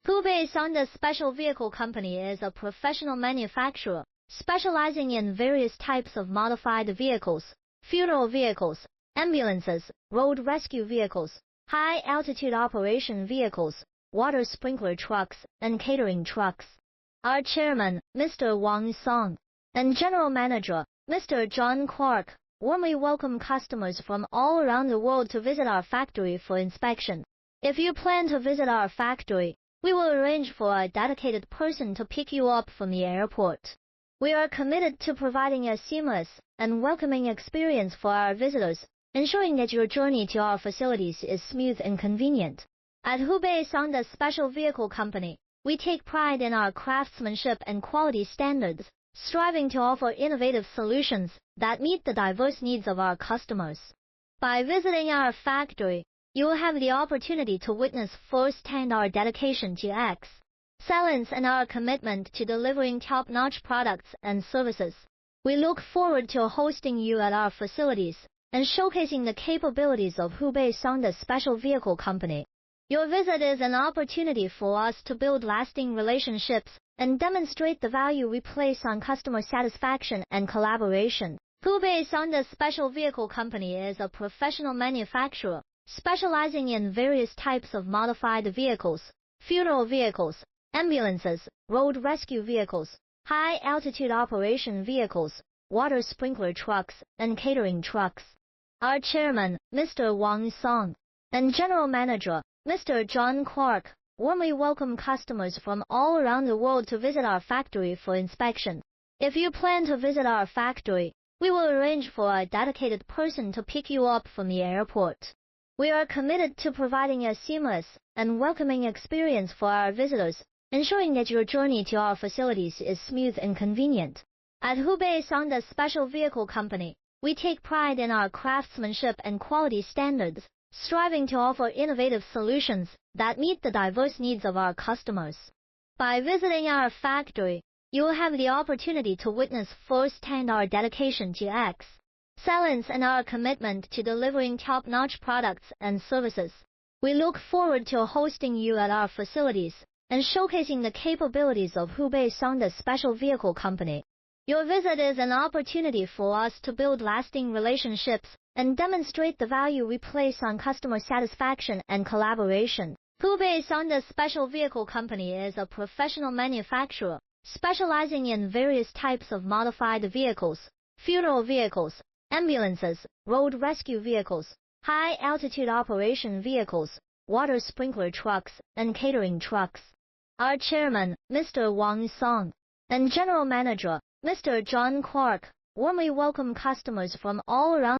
Hubei Songda Special Vehicle Company is a professional manufacturer specializing in various types of modified vehicles, funeral vehicles, ambulances, road rescue vehicles, high-altitude operation vehicles, water sprinkler trucks, and catering trucks. Our chairman, Mr. Wang Song, and general manager, Mr. John Clark, warmly welcome customers from all around the world to visit our factory for inspection. If you plan to visit our factory, we will arrange for a dedicated person to pick you up from the airport. We are committed to providing a seamless and welcoming experience for our visitors, ensuring that your journey to our facilities is smooth and convenient. At Hubei Songda Special Vehicle Company, we take pride in our craftsmanship and quality standards, striving to offer innovative solutions that meet the diverse needs of our customers. By visiting our factory, you will have the opportunity to witness firsthand our dedication to excellence and our commitment to delivering top-notch products and services. We look forward to hosting you at our facilities and showcasing the capabilities of Hubei Songda Special Vehicle Company. Your visit is an opportunity for us to build lasting relationships and demonstrate the value we place on customer satisfaction and collaboration. Hubei Songda Special Vehicle Company is a professional manufacturer specializing in various types of modified vehicles, funeral vehicles, ambulances, road rescue vehicles, high-altitude operation vehicles, water sprinkler trucks, and catering trucks. Our chairman, Mr. Wang Song, and general manager, Mr. John Clark, warmly welcome customers from all around the world to visit our factory for inspection. If you plan to visit our factory, we will arrange for a dedicated person to pick you up from the airport. We are committed to providing a seamless and welcoming experience for our visitors, ensuring that your journey to our facilities is smooth and convenient. At Hubei Songda Special Vehicle Company, we take pride in our craftsmanship and quality standards, striving to offer innovative solutions that meet the diverse needs of our customers. By visiting our factory, you will have the opportunity to witness firsthand our dedication to excellence and our commitment to delivering top-notch products and services. We look forward to hosting you at our facilities and showcasing the capabilities of Hubei Songda Special Vehicle Company. Your visit is an opportunity for us to build lasting relationships and demonstrate the value we place on customer satisfaction and collaboration. Hubei Songda Special Vehicle Company is a professional manufacturer specializing in various types of modified vehicles, funeral vehicles, ambulances, road rescue vehicles, high-altitude operation vehicles, water sprinkler trucks, and catering trucks. Our chairman, Mr. Wang Song, and general manager, Mr. John Clark, warmly welcome customers from all around